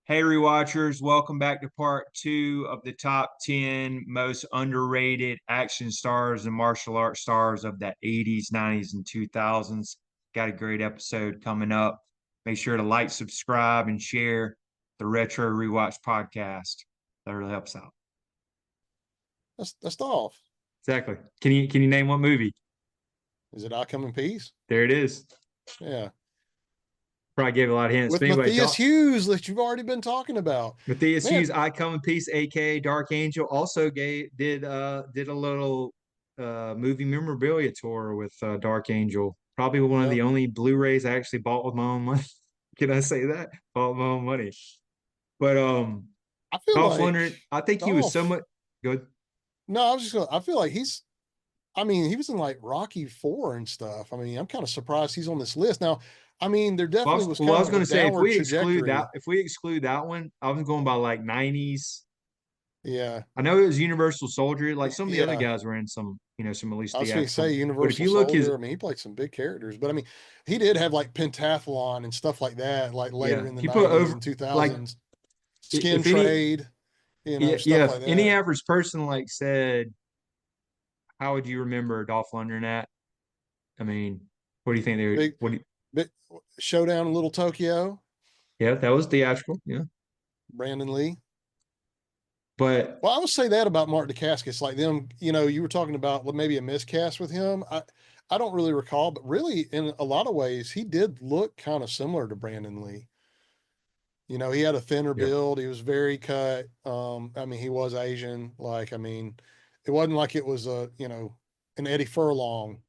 Hey, rewatchers, welcome back to part two of the top 10 most underrated action stars and martial arts stars of the 80s, 90s, and 2000s. Got a great episode coming up. Make sure to like, subscribe, and share the Retro Rewatch podcast. That really helps out. That's Dolph. Exactly. Can you name what movie? Is it I Come in Peace? There it is. Yeah. Probably gave a lot of hints. With But anyway, Matthias Hughes that you've already been talking about. Matthias Man, Hughes, I Come in Peace, aka Dark Angel, also did a little movie memorabilia tour with Dark Angel. Probably one of yep. the only Blu-rays I actually bought with my own money. Can I say that? Bought with my own money. But I feel Dolph Lundgren, like I think he was so Dolph. much good. No, I feel like he was in like Rocky 4 and stuff. I mean, I'm kind of surprised he's on this list. Now, I mean, there definitely was I kind was of a going to say downward trajectory. if we exclude that one, I was going by like 90s. Yeah. I know it was Universal Soldier. Like some of the other Yeah. guys were in some, some at least I was going to say theatrical. But if Universal you look his Soldier. I mean, he played some big characters, but I mean, he did have like Pentathlon and stuff like that, like later Yeah, in the if you put 90s over and like 2000s. Skin if any trade, yeah, stuff yeah, if like any that. average person like said, how would you remember Dolph Lundgren at? I mean, what do you think they Big, what do you, big Showdown in Little Tokyo, yeah, that was theatrical, yeah. Brandon Lee. But Well, I would say that about Mark Dacascos. Like them, you were talking about maybe a miscast with him. I don't really recall, but really, in a lot of ways, he did look kind of similar to Brandon Lee. He had a thinner yeah, build. He was very cut. I mean, he was Asian. Like, I mean, it wasn't like it was an Eddie Furlong,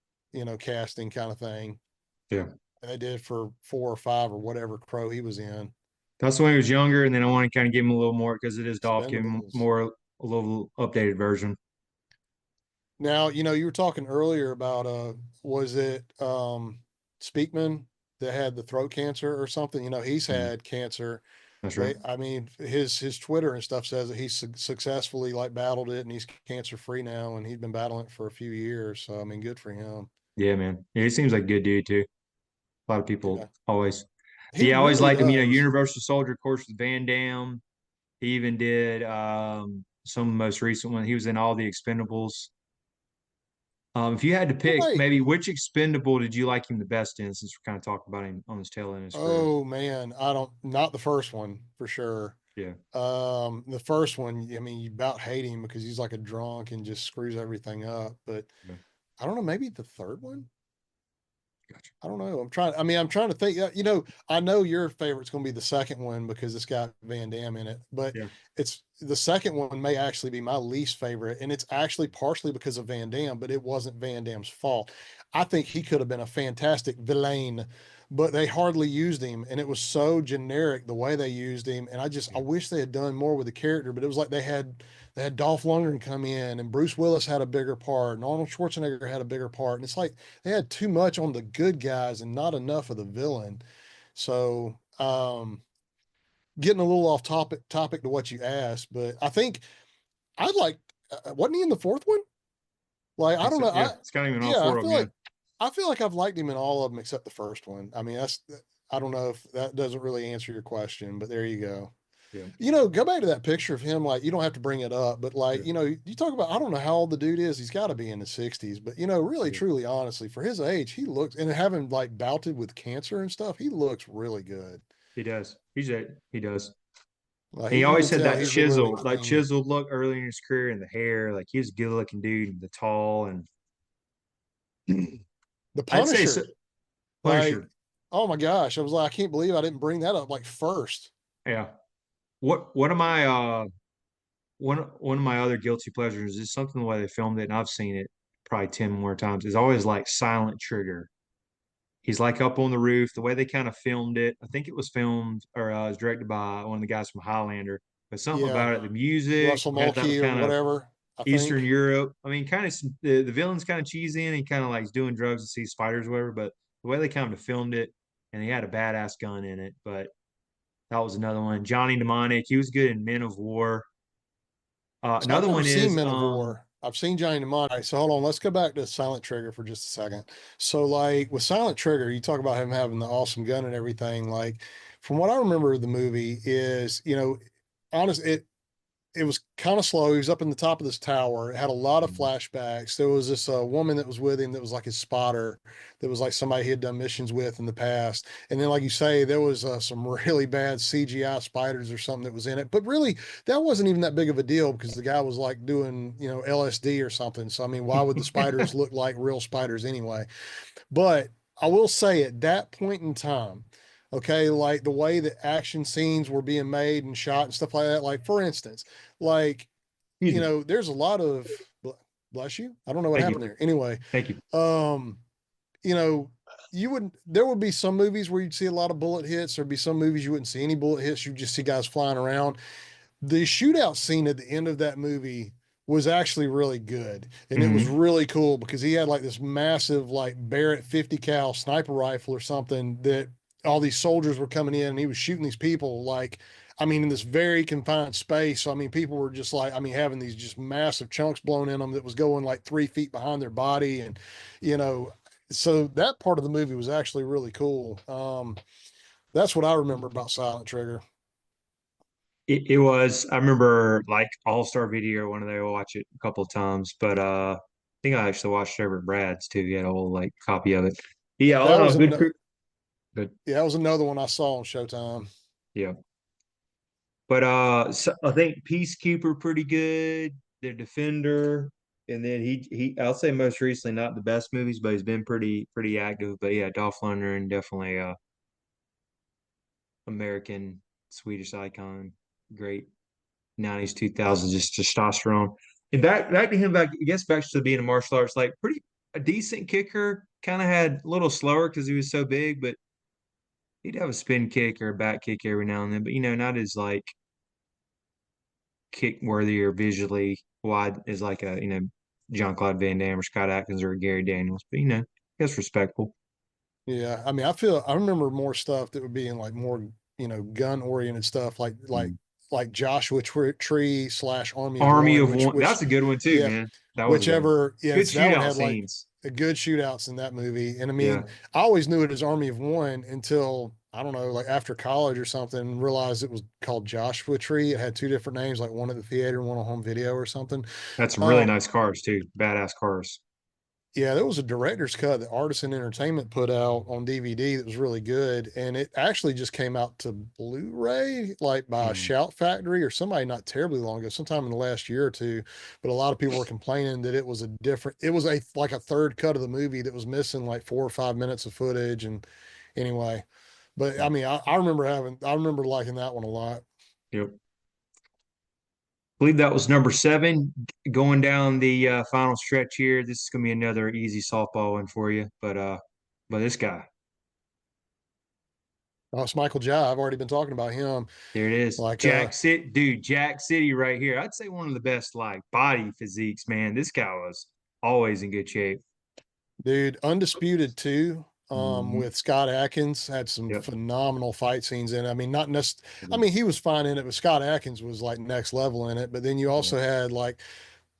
casting kind of thing. yeah. And they did for 4 or 5 or whatever crow he was in. That's when he was younger, and then I want to kind of give him a little more because it is Dolph, give him Expendables. more a little updated version. Now, you were talking earlier about was it Speakman that had the throat cancer or something? He's Mhm. had cancer. That's right. I mean, his Twitter and stuff says that he's successfully like battled it and he's cancer free now, and he'd been battling it for a few years. So I mean, good for him. Yeah, man. Yeah, he seems like a good dude too. A lot of people Yeah, always he he always really liked him, does. Universal Soldier, of course, with Van Damme. He even did some of the most recent one. He was in all the Expendables. If you had to Well, pick, wait. maybe which expendable did you like him the best in, since we're kind of talking about him on his tail end of his career? Oh man, I don't. Not the first one for sure. Yeah. The first one, I mean, you about hate him because he's like a drunk and just screws everything up. But Yeah. I don't know, maybe the third one. Gotcha. I don't know. I'm trying to think. I know your favorite's going to be the second one because it's got Van Damme in it, but Yeah. it's the second one may actually be my least favorite. And it's actually partially because of Van Damme, but it wasn't Van Damme's fault. I think he could have been a fantastic villain, but they hardly used him. And it was so generic the way they used him. And I Yeah. wish they had done more with the character, but it was like they had Dolph Lundgren come in and Bruce Willis had a bigger part and Arnold Schwarzenegger had a bigger part. And it's like, they had too much on the good guys and not enough of the villain. So, getting a little off topic to what you asked, but I think I'd like, wasn't he in the fourth one? Like, I I think don't so. know. Yeah. It's kind of even all Yeah, four of them. Yeah. I feel like I've liked him in all of them except the first one. I mean, I don't know if that doesn't really answer your question, but there you go. Yeah. Go back to that picture of him. Like, you don't have to bring it up, but like, Yeah. you talk about, I don't know how old the dude is. He's got to be in his 60s, but really, Yeah. truly, honestly, for his age, he looks, and having like bouted with cancer and stuff, he looks really good. He does. He does. Like, And he you always can had tell that he's been really clean. chiseled look early in his career, and the hair. Like he was a good looking dude, and the tall, and The I'd say so, Punisher, like, Punisher. oh my gosh, I was like, I can't believe I didn't bring that up like first. Yeah. What am I one of my other guilty pleasures is something the way they filmed it, and I've seen it probably 10 more times, is always like Silent Trigger. He's like up on the roof, the way they kind of filmed it. I think it was filmed or it was directed by one of the guys from Highlander, but something Yeah, about it, the music Russell had that Mulcahy or kind of whatever, I Eastern think. Europe. I mean, kind of the villain's kind of cheesy and he kind of like doing drugs and sees spiders or whatever, but the way they kind of filmed it, and he had a badass gun in it. But that was another one. Johnny Mnemonic, he was good in Men of War. So I've Another never one seen is Men of War. I've seen Johnny Mnemonic. So hold on, let's go back to Silent Trigger for just a second. So like with Silent Trigger, you talk about him having the awesome gun and everything. Like from what I remember of the movie is, honest, it was kind of slow. He was up in the top of this tower. It had a lot of Mhm. flashbacks. There was this woman that was with him that was like his spotter, that was like somebody he had done missions with in the past. And then, like you say, there was some really bad CGI spiders or something that was in it. But really, that wasn't even that big of a deal because the guy was like doing, LSD or something. So, I mean, why would the spiders look like real spiders anyway? But I will say at that point in time, okay, like the way that action scenes were being made and shot and stuff like that, like for instance, like, Excuse me. there's a lot of, bless you. I don't know what Thank you. happened there. Anyway, Thank you. um, you know, there would be some movies where you'd see a lot of bullet hits. There'd be some movies you wouldn't see any bullet hits. You just see guys flying around. The shootout scene at the end of that movie was actually really good. And it was Hmm. really cool because he had like this massive, like Barrett 50 cal sniper rifle or something that all these soldiers were coming in and he was shooting these people like, I mean, in this very confined space. So, I mean, people were just like, I mean, having these just massive chunks blown in them that was going like 3 feet behind their body. And, you know, so that part of the movie was actually really cool. That's what I remember about Silent Trigger. It was, I remember like All Star Video, one of they watch it a couple of times, but I think I actually watched it over at Brad's too. He had a whole like copy of it. Yeah, all That in all, was good an crew. Good. Yeah, that was another one I saw on Showtime. Yeah. But so I think Peacekeeper pretty good, The Defender, and then he I'll say most recently not the best movies, but he's been pretty active. But yeah, Dolph Lundgren definitely American Swedish icon, great 90s 2000s just testosterone. And back to him back I guess back to being a martial arts like pretty a decent kicker. Kind of had a little slower because he was so big, but he'd have a spin kick or a back kick every now and then. But not as like kick worthy or visually wide as like a John Claude Van Damme or Scott Atkins or Gary Daniels. But I guess respectful. Yeah, I mean, I remember more stuff that would be in like more, gun oriented stuff, like Mm. Joshua Tree slash Army of Army One, of One. That's a good one too, yeah, man. That was a good one. whichever, yeah, Good so that one shootout had like scenes. a good shootouts in that movie. And I Yeah, mean, I always knew it as Army of One until I don't know, like after college or something, and realized it was called Joshua Tree. It had two different names, like one at the theater and one on home video or something. that's some really Um, nice cars too. Badass cars. Yeah, there was a director's cut that Artisan Entertainment put out on DVD that was really good. And it actually just came out to Blu-ray, like by Mm. Shout Factory or somebody not terribly long ago, sometime in the last year or two. But a lot of people were complaining that it was a like a third cut of the movie that was missing like 4 or 5 minutes of footage. And anyway, but I mean, I remember liking that one a lot. Yep. Believe that was number seven. Going down the final stretch here. This is gonna be another easy softball one for you. But this guy, Oh, it's Michael Jai. I've already been talking about him. there it is. Like, Jack City, dude, Jack City right here. I'd say one of the best like body physiques, man. This guy was always in good shape. dude, Undisputed too. Hmm. With Scott Atkins had some Yep. phenomenal fight scenes in it. I mean, not necessarily, I mean, he was fine in it, but Scott Atkins was like next level in it. But then you Yeah. also had like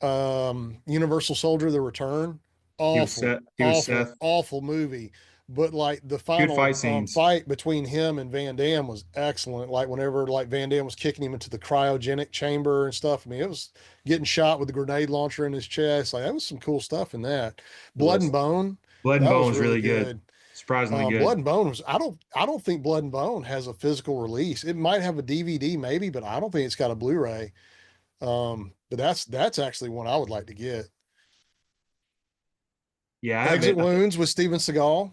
Universal Soldier: The Return. He was Awful, Seth. He was awful, Seth. awful movie. But like the Good fight final scenes. fight between him and Van Damme was excellent. Like whenever like Van Damme was kicking him into the cryogenic chamber and stuff. I mean, it was getting shot with the grenade launcher in his chest. Like that was some cool stuff in that. It Blood and was. Bone, Blood and that Bone was was really really good. good. Surprisingly good. Blood and Bone was I don't think Blood and Bone has a physical release. It might have a DVD maybe, but I don't think it's got a Blu-ray. But that's actually one I would like to get. Yeah, I Exit haven't. Wounds with Steven Seagal.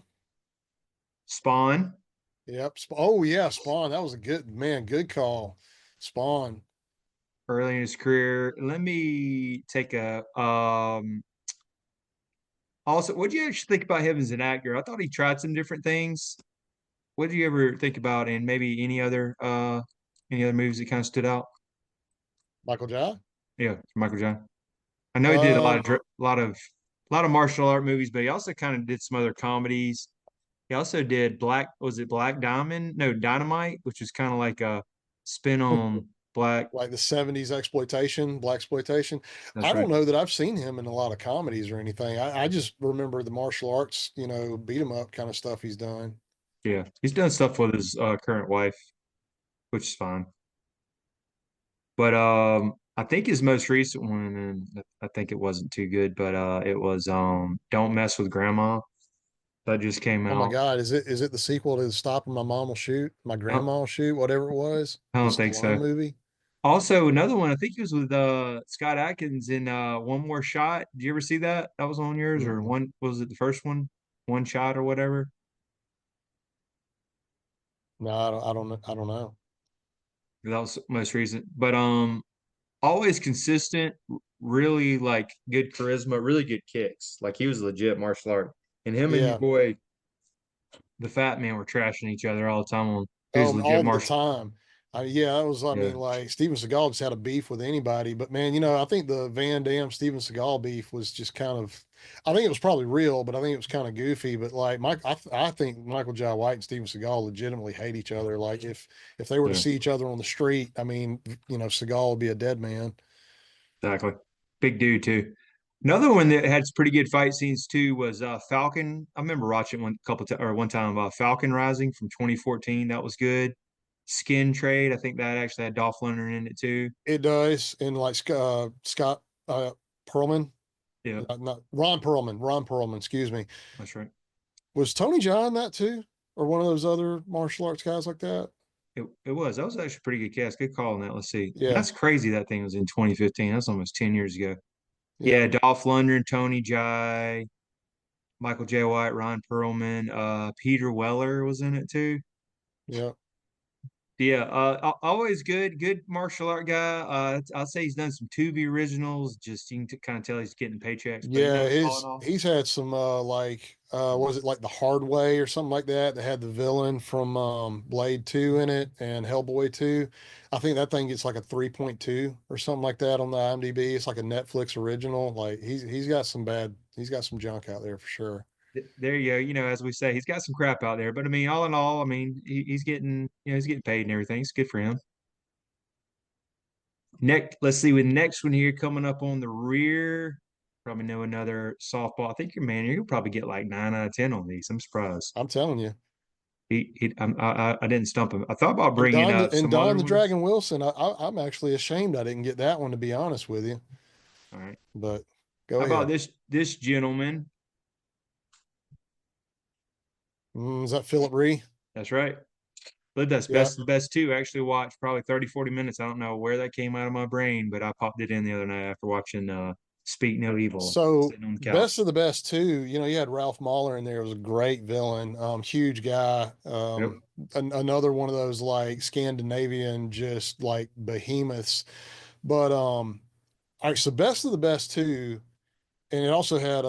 Spawn Yep. Oh yeah, Spawn. That was a good call. Spawn. early in his career. Let me take a also, what do you actually think about him as an actor? I thought he tried some different things. What do you ever think about and maybe any other movies that kind of stood out? Michael Jai. Yeah, Michael John. I know he did a lot Um, of lot of martial art movies, but he also kind of did some other comedies. He also did was it Black Diamond? No, Dynamite, which is kind of like a spin on Black. like the 70s exploitation, black exploitation. I That's right. don't know that I've seen him in a lot of comedies or anything. I just remember the martial arts, beat 'em up kind of stuff he's done. Yeah, he's done stuff with his current wife, which is fine. But I think his most recent one, and I think it wasn't too good, but it was Don't Mess with Grandma. That just came Oh my out. God, is it the sequel to Stop and My Mom Will Shoot, My I don't, Grandma Will Shoot, whatever it was, I the don't think Stallone so. movie? Also, another one, I think he was with Scott Adkins in One More Shot. Did you ever see that? That was on yours, or Mm-mm. one was it the first one? One Shot or whatever. No, I don't know. That was most recent. But always consistent, really like good charisma, really good kicks. Like he was a legit martial art. And him and your Yeah. boy, the fat man, were trashing each other all the time on who's legit All the martial. time. Yeah, that was, I Yeah, mean, like Steven Seagal just had a beef with anybody. But man, I think the Van Damme Steven Seagal beef was just kind of, I think it was probably real, but I think it was kind of goofy. But like I think Michael Jai White and Steven Seagal legitimately hate each other. Like if they were to yeah, see each other on the street, I mean, Seagal would be a dead man. exactly. Big dude too. Another one that had some pretty good fight scenes too was Falcon. I remember watching one couple times or one time Falcon Rising from 2014. That was good. Skin Trade. I think that actually had Dolph Lundgren in it too. It does, and like Scott Perlman, Yeah, not Ron Perlman, Ron Perlman, excuse me. that's right. Was Tony John that too, or one of those other martial arts guys like that? It was. That was actually a pretty good cast. Good call on that. Let's see. And Yeah, that's crazy that thing was in 2015. That's almost 10 years ago. yeah, Yeah, Dolph Lundgren, Tony Jai, Michael J. White, Ron Perlman, Peter Weller was in it too. yeah. Yeah, always good martial art guy. I'll say he's done some Tubi originals. Just you can kind of tell he's getting paychecks, but Yeah, all in his all, he's had some like was it like The Hard Way or something like that that had the villain from Blade 2 in it and Hellboy 2. I think that thing gets like a 3.2 or something like that on the IMDb. It's like a Netflix original. Like he's got some junk out there for sure. there you go. As we say, he's got some crap out there. But I mean, all in all, I mean, he's getting he's getting paid and everything. It's good for him. Next, let's see with next one here coming up on the rear. Probably know another softball. I think your man, you'll probably get like 9 out of 10 on these. I'm surprised. I'm telling you. I didn't stump him. I thought about bringing up And some Don other the ones. Dragon Wilson, I'm actually ashamed I didn't get that one to be honest with you. All right. But go How about ahead. this gentleman? Is that Phillip Rhee? That's right. But that's Yeah. best of the best too. Actually watched probably 30, 40 minutes. I don't know where that came out of my brain, but I popped it in the other night after watching Speak No Evil So sitting on the best couch. of the best too. You had Ralph Mahler in there. It was a great villain. Huge guy. Yep. Another one of those like Scandinavian, just like behemoths. But all right. So best of the best too, and it also had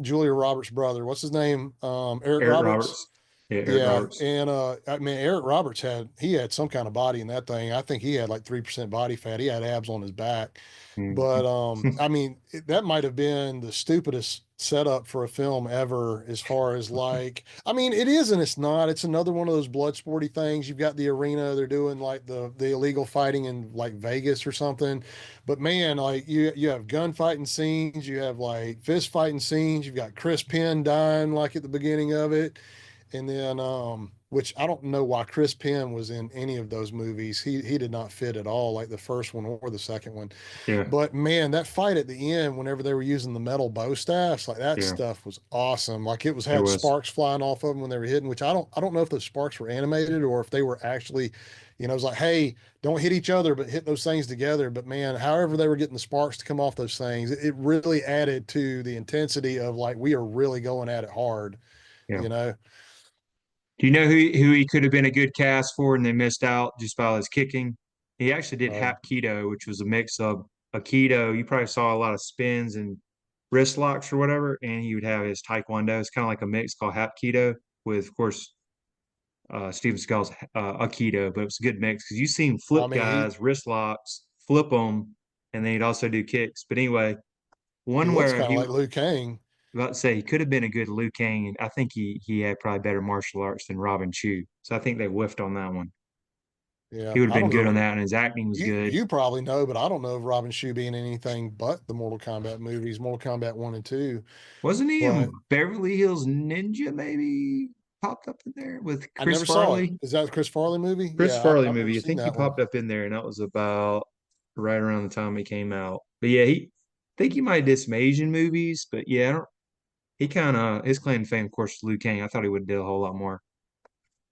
Julia Roberts' brother. What's his name? Eric Eric Roberts. Roberts. Yeah, Eric Yeah, Roberts. and I mean Eric Roberts had some kind of body in that thing. I think he had like 3% body fat. He had abs on his back. But Mhm. I mean that might have been the stupidest setup for a film ever as far as like I mean it is and it's not. It's another one of those blood sporty things. You've got the arena, they're doing like the illegal fighting in like Vegas or something. But man, like you have gunfighting scenes, you have like fist fighting scenes, you've got Chris Penn dying like at the beginning of it. And then, which I don't know why Chris Penn was in any of those movies. He did not fit at all, like the first one or the second one. Yeah, But man, that fight at the end, whenever they were using the metal bow staffs, like that yeah, stuff was awesome. Like it was it had was. sparks flying off of them when they were hitting, which I don't know if those sparks were animated or if they were actually, it was like, hey, don't hit each other, but hit those things together. But man, however they were getting the sparks to come off those things, it really added to the intensity of like we are really going at it hard, Yeah. you know. Do you know who he could have been a good cast for and they missed out just by his kicking? He actually did Uh, Hapkido, which was a mix of Aikido. You probably saw a lot of spins and wrist locks or whatever, and he would have his Taekwondo. It's kind of like a mix called Hapkido with, of course, Steven Seagal's Aikido, but it was a good mix because you seen I flip mean, guys, wrist locks, flip them, and then he'd also do kicks. But anyway, he one looks where kind of he like Liu Kang. about to say he could have been a good Liu Kang, and I think he had probably better martial arts than Robin Chu. So I think they whiffed on that one. Yeah, He would have I been don't good on know. that, and his acting was good. You probably know, but I don't know if Robin Shou being anything but the Mortal Kombat movies, Mortal Kombat 1 and 2. Wasn't he But in Beverly Hills Ninja, maybe? popped up in there with I Chris never saw it. Farley. Is that a Chris Farley movie? Chris Yeah, Farley I've never movie. I seen think he that one. popped up in there, and that was about right around the time he came out. But yeah, he I think he might have did some Asian movies, but yeah, I don't, he kind of his claim to fame, of course, was Liu Kang. I thought he would have did a whole lot more.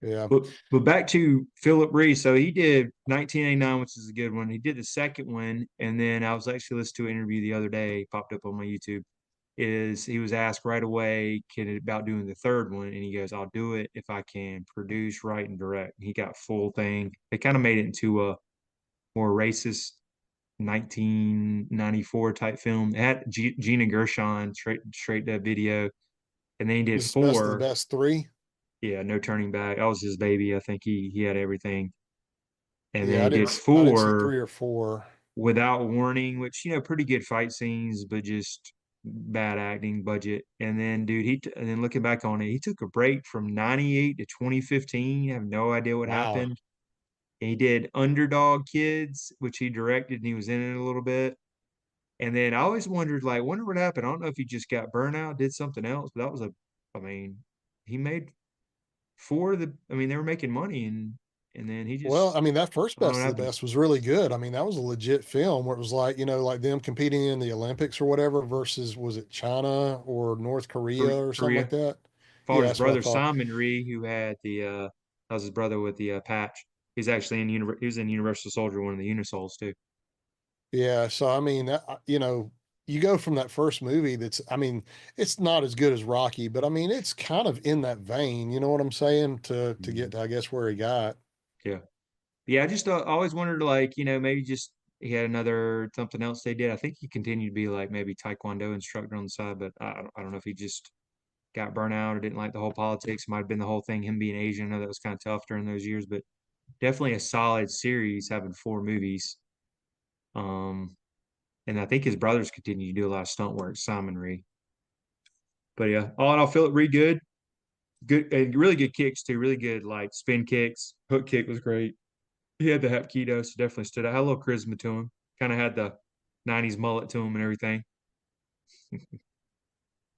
Yeah. But back to Phillip Rhee. So he did 1989, which is a good one. He did the second one, and then I was actually listening to an interview the other day, popped up on my YouTube. Is he was asked right away about doing the third one, and he goes, "I'll do it if I can produce, write, and direct." He got full thing. They kind of made it into a more racist 1994 type film. It had Gina Gershon straight to video, and then he did Is this best of the four. best three? Yeah, No Turning Back. That was his baby. I think he had everything. And then Yeah, he did I didn't see four three or four. Without Warning, which pretty good fight scenes, but just bad acting budget. And then, dude, and then looking back on it, he took a break from 98 to 2015. I have no idea what Wow. happened. He did Underdog Kids, which he directed, and he was in it a little bit. And then I always wondered, like, wonder what happened. I don't know if he just got burnout, did something else, but I mean, he made I mean, they were making money, and then he Well, just, I mean, that first I don't know best what of the happened. best was really good. I mean, that was a legit film where it was like, like them competing in the Olympics or whatever versus was it China or North Korea or something like Korea. that? Fought Yeah, his that's what I brother thought. Simon Rhee, who had that was his brother with the patch. He's actually he was in Universal Soldier, one of the Unisols too. Yeah, so I mean, you go from that first movie I mean, it's not as good as Rocky, but I mean, it's kind of in that vein, you know what I'm saying? To get Mhm. to, I guess, where he got. Yeah, yeah. I just always wondered, like, maybe just he had another something else they did. I think he continued to be like maybe Taekwondo instructor on the side, but I don't know if he just got burnt out or didn't like the whole politics. Might have been the whole thing, him being Asian. I know that was kind of tough during those years, but definitely a solid series having four movies. Um, and I think his brothers continue to do a lot of stunt work, Simon Rhee. But yeah, all in all, Phillip Rhee good, and really good kicks too. Really good like spin kicks. Hook kick was great. He had the Hapkido, so definitely stood out. Had a little charisma to him. Kind of had the '90s mullet to him and everything.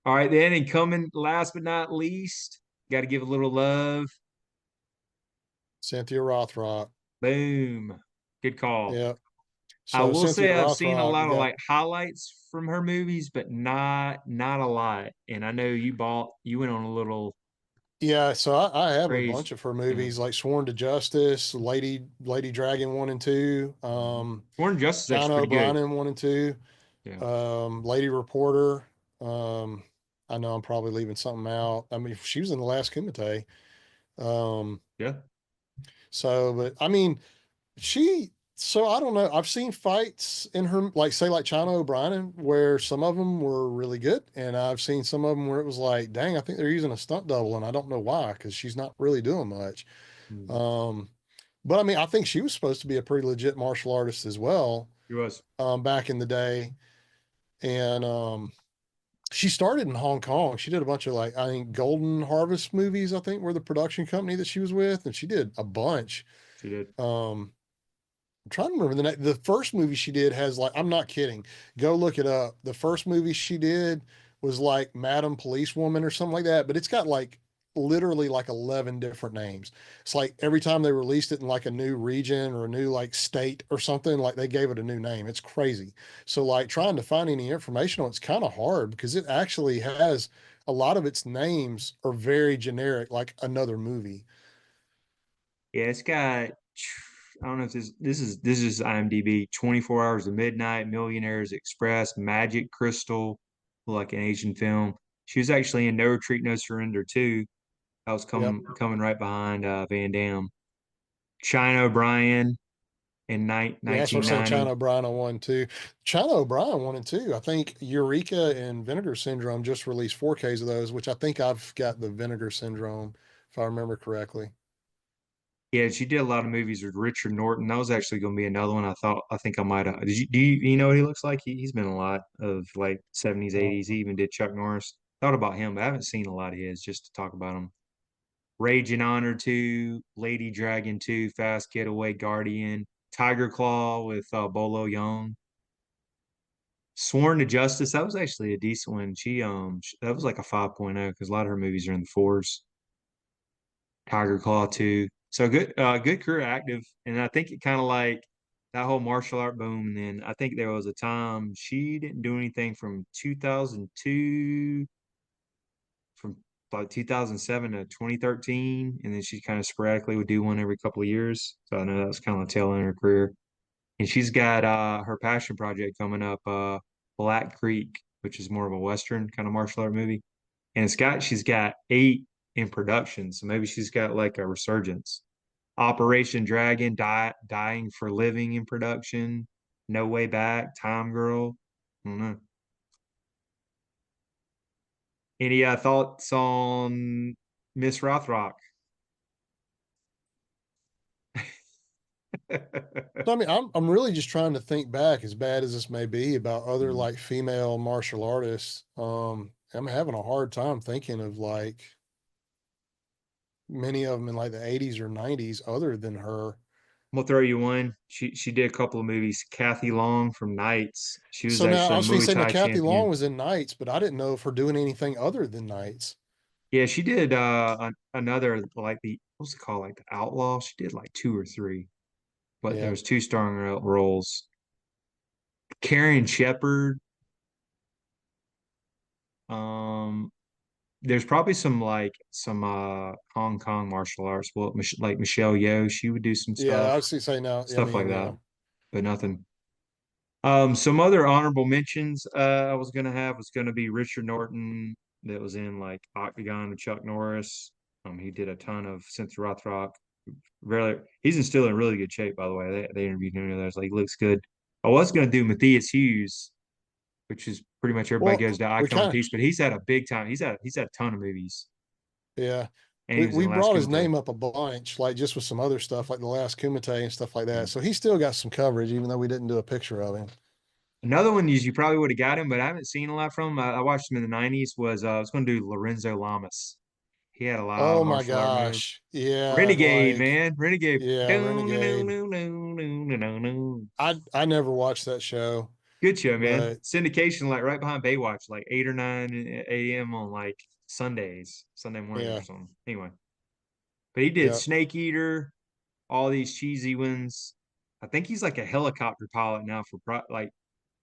All right, then, and coming last but not least, got to give a little love. Cynthia Rothrock. Boom, good call. Yeah. I So will Cynthia say I've seen a Rothrock, lot you of got like highlights from her movies, but not a lot. And I know you went on a little yeah, so I have a craze. bunch of her Yeah, movies like Sworn to Justice, Lady Dragon 1 and 2, Sworn Justice is actually China pretty good. O'Brien in 1 and 2, Yeah, Lady Reporter. Um, I know I'm probably leaving something out. I mean, she was in the last Kumite. Um, yeah, but I mean, so I don't know. I've seen fights in her, like say like China O'Brien, where some of them were really good, and I've seen some of them where it was like, dang, I think they're using a stunt double, and I don't know why because she's not really doing much. mm, Um, but I mean, I think she was supposed to be a pretty legit martial artist as well, he was. back in the day, and she started in Hong Kong. She did a bunch of like I think Golden Harvest movies. I think were the production company that she was with, and she did a bunch. She did. Um, I'm trying to remember the first movie she did has like I'm not kidding. Go look it up. The first movie she did was like Madam Policewoman or something like that, but it's got like literally like 11 different names. It's like every time they released it in like a new region or a new like state or something, like they gave it a new name. It's crazy. So like trying to find any information on it's kind of hard because it actually has a lot of its names are very generic, like another movie. Yeah, it's got. I don't know if this is IMDb. 24 Hours to Midnight, Millionaires Express, Magic Crystal, like an Asian film. She was actually in No Retreat, No Surrender too. I was Yep. coming right behind Van Damme. China O'Brien in Yeah, that's what I'm saying. 1990. China O'Brien on 1 2. China O'Brien 1 and 2. I think Eureka and Vinegar Syndrome just released 4Ks of those, which I think I've got the Vinegar Syndrome, if I remember correctly. Yeah, she did a lot of movies with Richard Norton. That was actually going to be another one. I think I might have. Do you know what he looks like? He's been in a lot of like 70s, 80s. He even did Chuck Norris. Thought about him, but I haven't seen a lot of his just to talk about him. Rage and Honor 2, Lady Dragon 2, Fast Getaway, Guardian, Tiger Claw with Bolo Young. Sworn to Justice, that was actually a decent one. That was like a 5.0 because a lot of her movies are in the fours. Tiger Claw too. So good career active, and I think it kind of like that whole martial art boom. And then I think there was a time she didn't do anything from 2002, from like 2007 to 2013, and then she kind of sporadically would do one every couple of years. So I know that was kind of the tail end of her career. And she's got her passion project coming up, Black Creek, which is more of a Western kind of martial art movie. And she's got 8 in production, so maybe she's got like a resurgence. Operation Dragon, Dying for Living in production, No Way Back, Time Girl. I don't know. Any thoughts on Miss Rothrock? So, I mean, I'm really just trying to think back, as bad as this may be, about other like female martial artists. I'm having a hard time thinking of like many of them in like the 80s or 90s other than her. I'm gonna throw you one. She did a couple of movies. Kathy Long from Knights. She was So now I actually a was going to Muay say now Thai Kathy Long champion. was in Knights, but I didn't know of her doing anything other than Knights. Yeah, she did another like the what's it called, like the Outlaw. She did like 2 or 3, but there Yeah. was 2 starring roles. Karen Shepard. Um, there's probably some Hong Kong martial arts. Well, like Michelle Yeoh, she would do some Yeah, I stuff, was going to say now. I stuff like mean, that, but nothing. Some other honorable mentions I was gonna have was gonna be Richard Norton, that was in like Octagon with Chuck Norris. He did a ton of Cynthia Rothrock. Really, still in really good shape, by the way. They interviewed him, and I was like, he looks good. I was gonna do Matthias Hughes, which is pretty much everybody well, goes to we Icon kind of, Piece, but he's had a big time. He's had a ton of movies, yeah, and he we, was in we the last brought his Kumite. name up a bunch, like just with some other stuff, like the last Kumite and stuff like Yeah. that. So he still got some coverage, even though we didn't do a picture of him. Another one is you probably would have got him, but I haven't seen a lot from him. I watched him in the '90s. Was I was going to do Lorenzo Lamas. He had a lot Oh of my martial art moves. gosh. Yeah, Renegade, like, man. Renegade. yeah, Renegade. I never watched that show, Good show, man. but Syndication, like right behind Baywatch, like 8 or 9 a.m. on like Sunday mornings or yeah, something. Anyway, but he did yeah. Snake Eater, all these cheesy ones. I think he's like a helicopter pilot now for like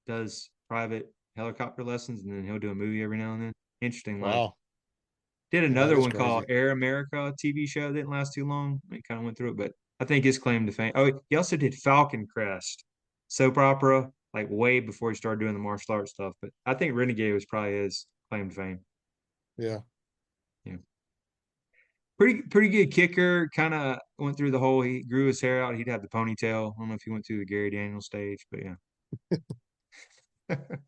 does private helicopter lessons, and then he'll do a movie every now and then. Interesting life. Wow. Did That another is one called crazy. Air America TV show. Didn't last too long. It kind of went through it, but I think his claim to fame. Oh, he also did Falcon Crest soap opera, like way before he started doing the martial arts stuff. But I think Renegade was probably his claim to fame. Yeah. Yeah, pretty good kicker. Kind of went through the whole. He grew his hair out. He'd have the ponytail. I don't know if he went through the Gary Daniels stage, but yeah.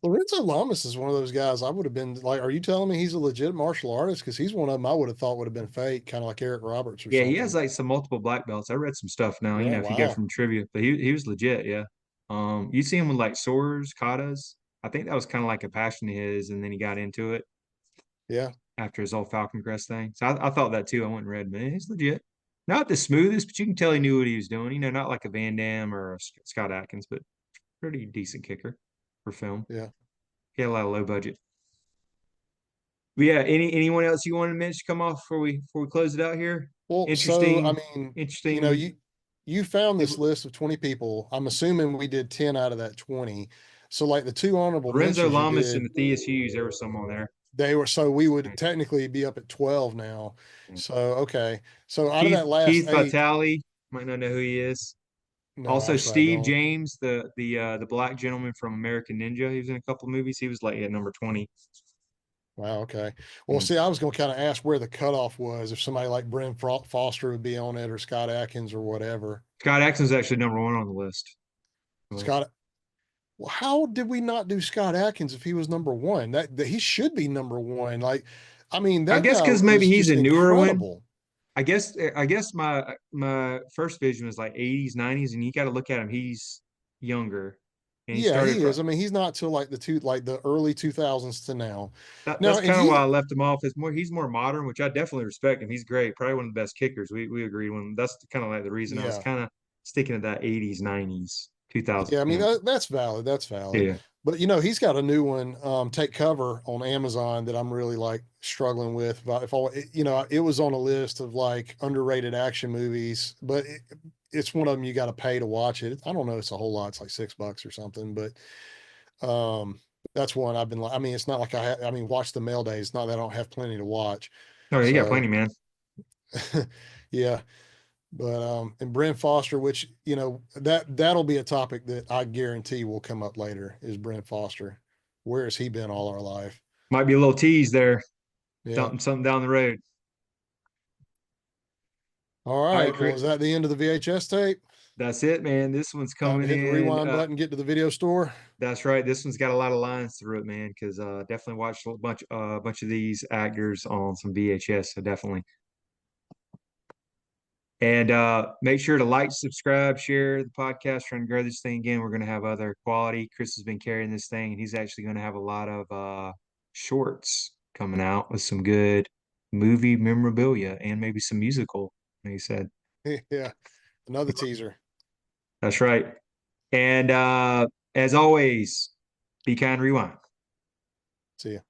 Lorenzo Lamas is one of those guys I would have been like, are you telling me he's a legit martial artist? Because he's one of them I would have thought would have been fake, kind of like Eric Roberts or Yeah, he has something. like some multiple black belts. I read some stuff now, Yeah, if you go wow. from trivia, but he was legit, yeah. You see him with like swords, katas. I think that was kind of like a passion of his, and then he got into it Yeah, after his old Falcon Crest thing. So I thought that too. I went and read, man, he's legit. Not the smoothest, but you can tell he knew what he was doing. Not like a Van Damme or a Scott Atkins, but pretty decent kicker for film. yeah. He had a lot of low budget. But yeah, anyone else you wanted to mention come off before we close it out here? Well, so I Interesting, mean, interesting. you found this list of 20 people. I'm assuming we did 10 out of that 20. So like the two honorable Lorenzo mentions you Lamas and did, Matthias Hughes, there was some on there. they were so we would technically be up at 12 now. So okay. So out of that last Keith eight, Vitale, might not know who he is. no, Also, actually I Steve don't. James, the black gentleman from American Ninja. He was in a couple of movies. He was like at number 20. Wow, okay. Well, Yeah. see, I was going to kind of ask where the cutoff was, if somebody like Brent Foster would be on it or Scott Atkins or whatever. Scott Atkins is actually number 1 on the list. Scott, well, how did we not do Scott Atkins if he was number one? That he should be number one. Like, I mean, I that guess guy because maybe is he's just a newer one. incredible. I guess my first vision was like 80s, 90s, and you got to look at him. He's younger, and he Yeah, started. he is. I mean, he's not till like the early 2000s to now. Now, That's and kind of why I he, left him off. He's more modern, which I definitely respect him. He's great, probably one of the best kickers. We agreed when that's kind of like the reason I was yeah, kind of sticking to that 80s, 90s, yeah. 2000. I mean, that's valid. That's valid. Yeah. But you know, he's got a new one, Take Cover on Amazon that I'm really like struggling with. But if I, you know, it was on a list of like underrated action movies, but it's one of them you got to pay to watch it. I don't know, it's a whole lot. It's like $6 or something, but um, that's one I've been like. I mean, it's not like I mean, watch the mail days. Not that I don't have plenty to watch. Oh, you got So plenty, man. yeah, but and Brent Foster, which you know that'll be a topic that I guarantee will come up later. Is Brent Foster? Where has he been all our life? Might be a little tease there, Yeah. something down the road. All All right, right. Well, Chris, is that the end of the VHS tape? that's it, man. This one's Time to coming hit the in. rewind button, get to the video store. That's right. This one's got a lot of lines through it, man. Because definitely watched bunch of these actors on some VHS. So definitely. And make sure to like, subscribe, share the podcast. Trying to grow this thing again. We're going to have other quality. Chris has been carrying this thing, and he's actually going to have a lot of shorts coming out with some good movie memorabilia and maybe some musical. He said. Yeah. Another teaser. That's right. And as always, be kind, rewind. See ya.